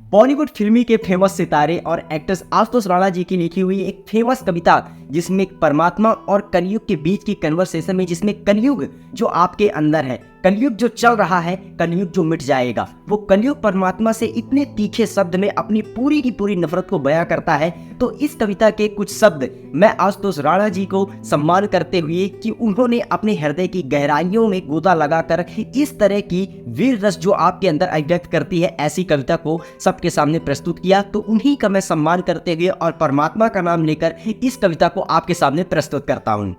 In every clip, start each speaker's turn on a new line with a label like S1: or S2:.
S1: बॉलीवुड फिल्मी के फेमस सितारे और एक्टर्स आशुतोष राणा जी की लिखी हुई एक फेमस कविता जिसमें परमात्मा और कलयुग के बीच की कन्वर्सेशन में, जिसमें कलयुग जो आपके अंदर है, कलयुग जो चल रहा है, कलयुग जो मिट जाएगा, वो कलयुग परमात्मा से इतने तीखे शब्द में अपनी पूरी की पूरी नफरत को बयां करता है। तो इस कविता के कुछ शब्द मैं आशुतोष राणा जी को सम्मान करते हुए कि उन्होंने अपने हृदय की गहराइयों में गोता लगाकर इस तरह की वीर रस जो आपके अंदर अभिव्यक्त करती है, ऐसी कविता को सबके सामने प्रस्तुत किया। तो उन्हीं का मैं सम्मान करते हुए और परमात्मा का नाम लेकर इस कविता को आपके सामने प्रस्तुत करता हूं।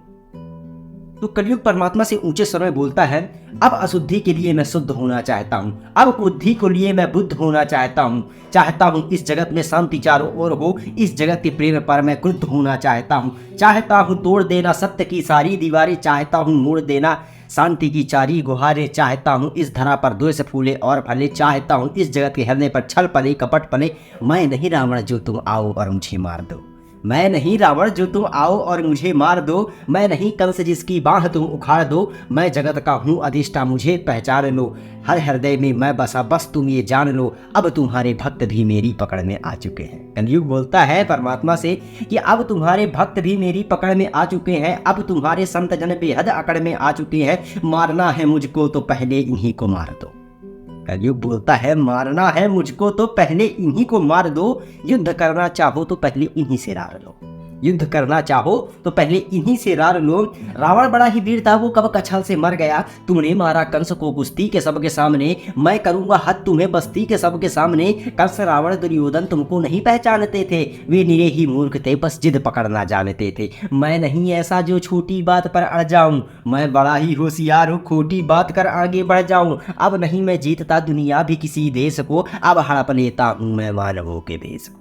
S1: तो कलयुग परमात्मा से ऊंचे स्वर में बोलता है, अब अशुद्धि के लिए मैं शुद्ध होना चाहता हूँ, अब बुद्धि को लिए मैं बुद्ध होना चाहता हूँ इस जगत में शांति चारों ओर हो, इस जगत के प्रेम पर मैं क्रुद्ध होना चाहता हूँ तोड़ देना सत्य की सारी दीवारें, चाहता हूँ मोड़ देना शांति की चारी गुहारें, चाहता हूँ इस धरा पर द्वेष फूले और फले, चाहता हूँ इस जगत के हृदय पर छल पले कपट पले, मैं नहीं रावण जो तुम आओ और मुझे मार दो, मैं नहीं रावण जो तुम आओ और मुझे मार दो, मैं नहीं कंस जिसकी बाह तुम उखाड़ दो, मैं जगत का हूँ अधिष्ठा मुझे पहचान लो, हर हृदय में मैं बसा बस तुम ये जान लो, अब तुम्हारे भक्त भी मेरी पकड़ में आ चुके हैं। कलयुग बोलता है परमात्मा से कि अब तुम्हारे भक्त भी मेरी पकड़ में आ चुके हैं, अब तुम्हारे संत जन बेहद अकड़ में आ चुके हैं, मारना है मुझको तो पहले इन्हीं को मार दो। कलयुग बोलता है, मारना है मुझको तो पहले इन्हीं को मार दो, युद्ध करना चाहो तो पहले इन्हीं से रार लो, युद्ध करना चाहो तो पहले इन्हीं से रार लो। रावण बड़ा ही वीर था, वो कब कछल से मर गया, तुमने मारा कंस को कुश्ती के सबके सामने, मैं करूंगा हद तुम्हें बस्ती के सबके सामने। कंस रावण दुर्योधन तुमको नहीं पहचानते थे, वे निरे ही मूर्ख थे, बस जिद पकड़ना जानते थे। मैं नहीं ऐसा जो छोटी बात पर अड़ जाऊं, मैं बड़ा ही होशियार हूँ, खोटी बात कर आगे बढ़ जाऊं। अब नहीं मैं जीतता दुनिया भी किसी देश को, अब हड़प लेता हूं मैं मानवों के भेष को,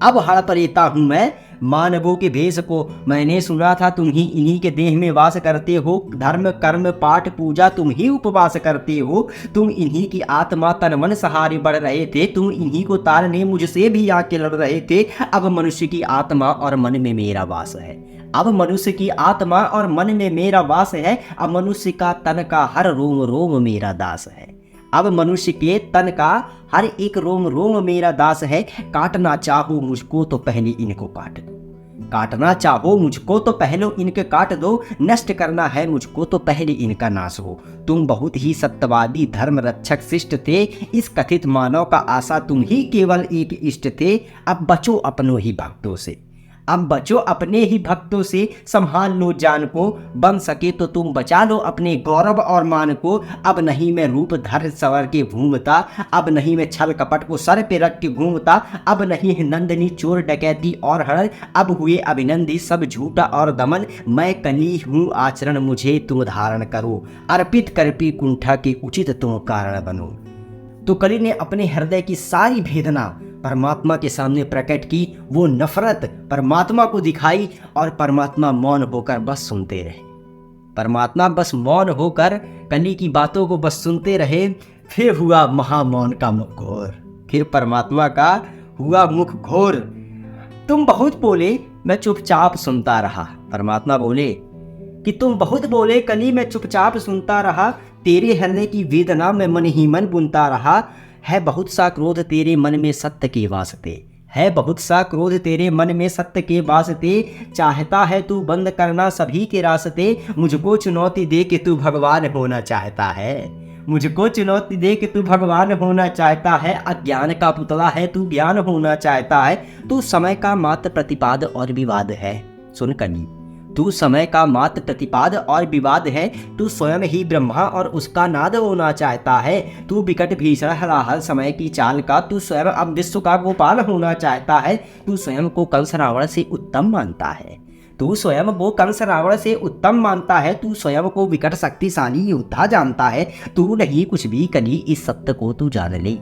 S1: अब हड़प लेता हूं मैं मानवों के भेष को। मैंने सुना था तुम ही इन्हीं के देह में वास करते हो, धर्म कर्म पाठ पूजा तुम ही उपवास करते हो, तुम इन्हीं की आत्मा तन मन सहारे बढ़ रहे थे, तुम इन्हीं को तारने मुझसे भी आके लड़ रहे थे। अब मनुष्य की आत्मा और मन में मेरा वास है, अब मनुष्य की आत्मा और मन में मेरा वास है, अब मनुष्य का तन का हर रोम रोम मेरा दास है, अब मनुष्य के तन का हर एक रोम रोम मेरा दास है। काटना चाहो मुझको तो पहले इनको काट दो, काटना चाहो मुझको तो पहले इनके काट दो, नष्ट करना है मुझको तो पहले इनका नाश हो। तुम बहुत ही सत्यवादी धर्म रक्षक शिष्ट थे, इस कथित मानव का आशा तुम ही केवल एक इष्ट थे। अब बचो अपनों ही भक्तों से, अब बचो अपने ही भक्तों से, संभाल लो जान को, बन सके तो तुम बचा लो अपने गौरव और मान को। अब नहीं मैं रूप धर सवर के घूमता, अब नहीं मैं छल कपट को सर पे रख के घूमता, अब नहीं है नंदनी चोर डकैती और हरण, अब हुए अभिनंदी सब झूठा और दमन। मैं कली हूँ आचरण मुझे तुम धारण करो, अर्पित करपी कुंठा के उचित तुम कारण बनो। तो कली ने अपने हृदय की सारी वेदना परमात्मा के सामने प्रकट की, वो नफरत परमात्मा को दिखाई और परमात्मा मौन होकर बस सुनते रहे। परमात्मा बस मौन होकर कली की बातों को बस सुनते रहे। फिर हुआ महामौन का मुख घोर, फिर परमात्मा का हुआ मुख घोर। तुम बहुत बोले मैं चुपचाप सुनता रहा, परमात्मा बोले कि तुम बहुत बोले कली मैं चुपचाप सुनता रहा, तेरे हृदय की वेदना मैं मन ही मन बुनता रहा। है बहुत सा क्रोध तेरे मन में सत्य के वास्ते, है बहुत सा क्रोध तेरे मन में सत्य के वास्ते, चाहता है तू बंद करना सभी के रास्ते, मुझको चुनौती दे के तू भगवान होना चाहता है, मुझको चुनौती दे के तू भगवान होना चाहता है। अज्ञान का पुतला है तू ज्ञान होना चाहता है, तू समय का मात्र प्रतिपाद और विवाद है। सुन कली, तू समय का मात्र प्रतिपाद और विवाद है, तू स्वयं ही ब्रह्मा और उसका नाद होना चाहता है। तू विकट भीषण हलाहल समय की चाल का, तू स्वयं अब विश्व का गोपाल होना चाहता है। तू स्वयं को कंस रावण से उत्तम मानता है, तू स्वयं वो कंस रावण से उत्तम मानता है, तू स्वयं को विकट शक्तिशाली योद्धा जानता है। तू नहीं कुछ भी कली इस सत्य को तू जान ले,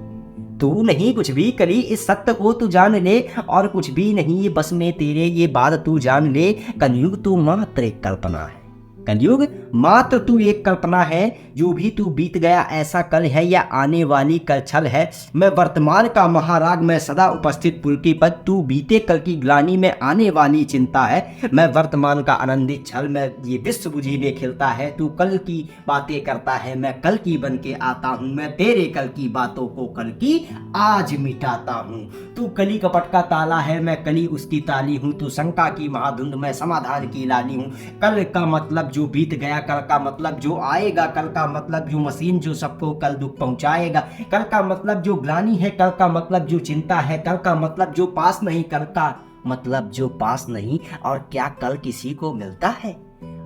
S1: तू नहीं कुछ भी कली इस सत्य को तू जान ले, और कुछ भी नहीं ये बस में तेरे ये बात तू जान ले। कलयुग तू मात्र एक कल्पना है, कलयुग मात्र तू एक कल्पना है, जो भी तू बीत गया ऐसा कल है या आने वाली कल छल है। मैं वर्तमान का महाराग, मैं सदा उपस्थित पुलकी पद, तू बीते कल की ग्लानि में आने वाली चिंता है। मैं वर्तमान का आनंदित छल, मैं ये विश्व बुझी में खिलता है। तू कल की बातें करता है, मैं कल की बन के आता हूँ। मैं तेरे कल की बातों को कल की आज मिटाता हूँ। तू कली कपट का ताला है, मैं कली उसकी ताली हूँ। तू शंका की महाधुंध, मैं समाधान की लाली हूँ। कल का मतलब जो बीत गया, कल का मतलब जो आएगा, कल का मतलब जो मशीन जो सबको कल दुख पहुंचाएगा, कल का मतलब जो ग्लानि है, कल का मतलब जो चिंता है, कल का मतलब जो पास नहीं, कल का मतलब जो पास नहीं। और क्या कल किसी को मिलता है?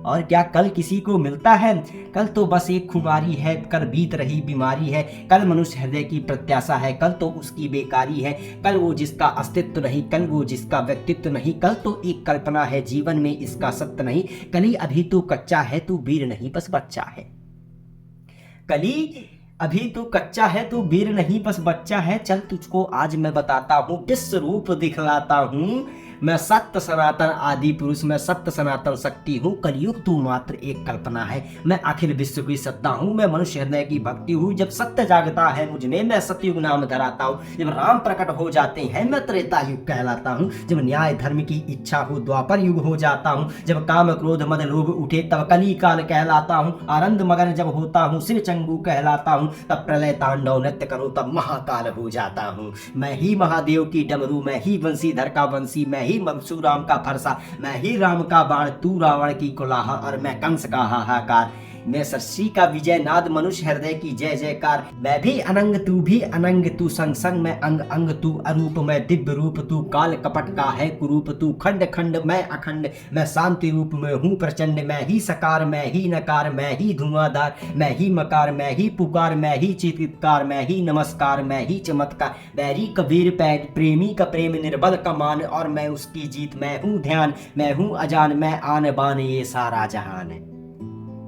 S1: और क्या कल किसी को मिलता है? कल तो बस एक खुमारी है, कल बीत रही बीमारी है। कल मनुष्य हृदय की प्रत्याशा है, कल तो उसकी बेकारी है। कल वो जिसका अस्तित्व नहीं, कल वो जिसका व्यक्तित्व नहीं। कल तो एक कल्पना है, जीवन में इसका सत्य नहीं। कली अभी तो कच्चा है, तू वीर नहीं बस बच्चा है। कली अभी तू कच्चा है, तू वीर नहीं बस बच्चा है। चल तुझको आज मैं बताता हूँ, विश्व रूप दिखलाता हूँ। मैं सत्य सनातन आदि पुरुष, मैं सत्य सनातन शक्ति हूँ। कलयुग तू मात्र एक कल्पना है, मैं अखिल विश्व की सत्ता हूँ। मैं मनुष्य हृदय की भक्ति हूँ। जब सत्य जागता है मुझ में, मैं सतयुग नाम धराता हूँ। जब राम प्रकट हो जाते हैं, मैं त्रेता युग कहलाता हूँ। जब न्याय धर्म की इच्छा हो, द्वापर युग हो जाता हूँ। जब काम क्रोध मद लोभ उठे, तब कली काल कहलाता हूँ। आनंद मगन जब होता हूँ, शिव चंगू कहलाता हूँ। तब प्रलय तांडव नृत्य करो, तब महाकाल हो जाता हूँ। मैं ही महादेव की डमरू, मैं ही बंसीधर का बंसी, मैं ही परशुराम का फरसा, मैं ही राम का बाण, तू रावण की कुलाहा और मैं कंस का हाहाकार। मैं शशि का विजय नाद, मनुष्य हृदय की जय जयकार। मैं भी अनंग तू भी अनंग, तू संग संग मैं अंग अंग, तू अरूप मैं दिव्य रूप, तू काल कपट का है कुरूप, तू खंड खंड मैं अखंड। मैं शांति रूप में हूँ प्रचंड, मैं ही सकार मैं ही नकार, मैं ही धुआंधार मैं ही मकार, मैं ही पुकार मैं ही चित्कार, मैं ही नमस्कार मैं ही चमत्कार। बैरी कबीर पैद प्रेमी का प्रेम निर्बल का मान, और मैं उसकी जीत मैं हूँ ध्यान। मैं हूँ अजान मैं आन बान ये सारा जहान,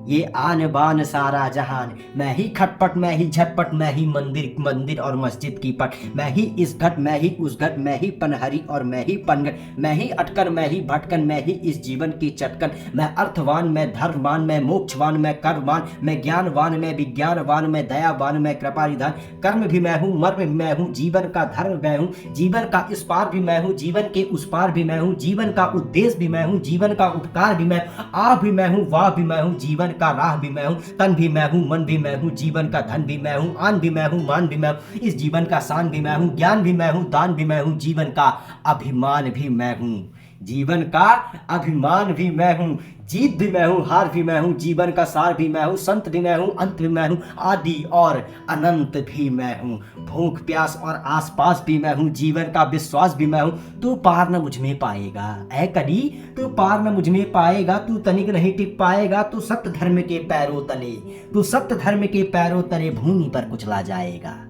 S1: ये आन बान सारा जहान। मैं ही खटपट मैं ही झटपट, मैं ही मंदिर मंदिर और मस्जिद की पट। मैं ही इस घट मैं ही उस घट, मैं ही पनहरी और मैं ही पनघट। मैं ही अटकन मैं ही भटकन, मैं ही इस जीवन की चटकन। मैं अर्थवान मैं धर्मवान, मैं मोक्षवान मैं कर्मवान, मैं ज्ञानवान मैं विज्ञानवान, मैं दयावान मैं कृपानिधान। कर्म भी मैं हूँ, मर्म भी मैं हूँ, जीवन का धर्म मैं हूँ। जीवन का इस पार भी मैं हूँ, जीवन के उस पार भी मैं हूँ। जीवन का उद्देश्य भी मैं हूँ, जीवन का उपकार भी मैं। आ भी मैं हूँ, वाह भी मैं हूँ, जीवन का राह भी मैं हूँ। तन भी मैं हूँ, मन भी मैं हूँ, जीवन का धन भी मैं हूँ। आन भी मैं हूँ, मान भी मैं हूँ, इस जीवन का शान भी मैं हूँ। ज्ञान भी मैं हूँ, दान भी मैं हूँ, जीवन का अभिमान भी मैं हूँ। जीवन का अभिमान भी मैं हूँ, जीत भी मैं हूँ, हार भी मैं हूँ, जीवन का सार भी मैं हूँ। संत भी मैं हूँ, अंत भी मैं हूँ, आदि और अनंत भी मैं हूँ। भूख प्यास और आसपास भी मैं हूँ, जीवन का विश्वास भी मैं हूँ। तू पार न मुझ में पाएगा ऐ कली, तू पार न मुझ में पाएगा, तू तनिक नहीं टिक पाएगा। तू सत्य धर्म के पैरों तले, तू सत्य धर्म के पैरों तले भूमि पर कुचला जाएगा।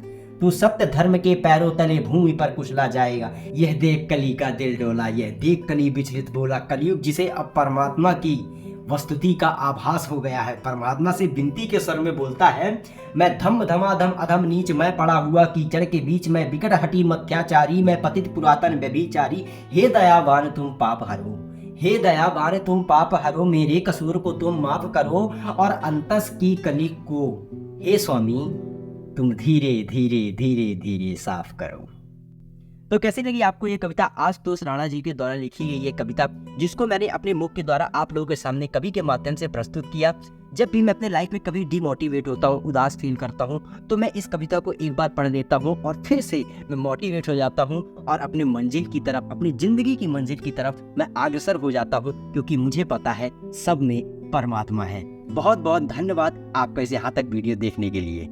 S1: तू सत्य धर्म के पैरों तले भूमि पर कुचला जाएगा। यह देख कली का दिल डोला, यह देख कली विचलित बोला। कलयुग जिसे अब परमात्मा की वस्तुति का आभास हो गया है, परमात्मा से विनती के स्वर में बोलता है, मैं धम धमाधम अधम नीच, मैं पड़ा हुआ कीचड़ के बीच, मैं विकट हटी मत्याचारी, मैं पतित पुरातन व्यभिचारी। हे दयावान तुम पाप हरो, हे दयावान तुम पाप हरो, मेरे कसूर को तुम माफ करो और अंतस की कली को हे स्वामी तुम धीरे धीरे धीरे धीरे साफ करो। तो कैसी लगी आपको ये कविता? आशुतोष राणा जी के द्वारा लिखी गई ये कविता, जिसको मैंने अपने मुख के द्वारा आप लोगों के सामने कवि के माध्यम से प्रस्तुत किया। जब भी मैं अपने लाइफ में कभी डिमोटिवेट होता हूँ, उदास फील करता हूँ, तो मैं इस कविता को एक बार पढ़ लेता हूँ और फिर से मैं मोटिवेट हो जाता हूँ और अपनी मंजिल की तरफ, अपनी जिंदगी की मंजिल की तरफ मैं अग्रसर हो जाता हूँ, क्योंकि मुझे पता है सब में परमात्मा है। बहुत बहुत धन्यवाद आपका इस यहाँ तक वीडियो देखने के लिए।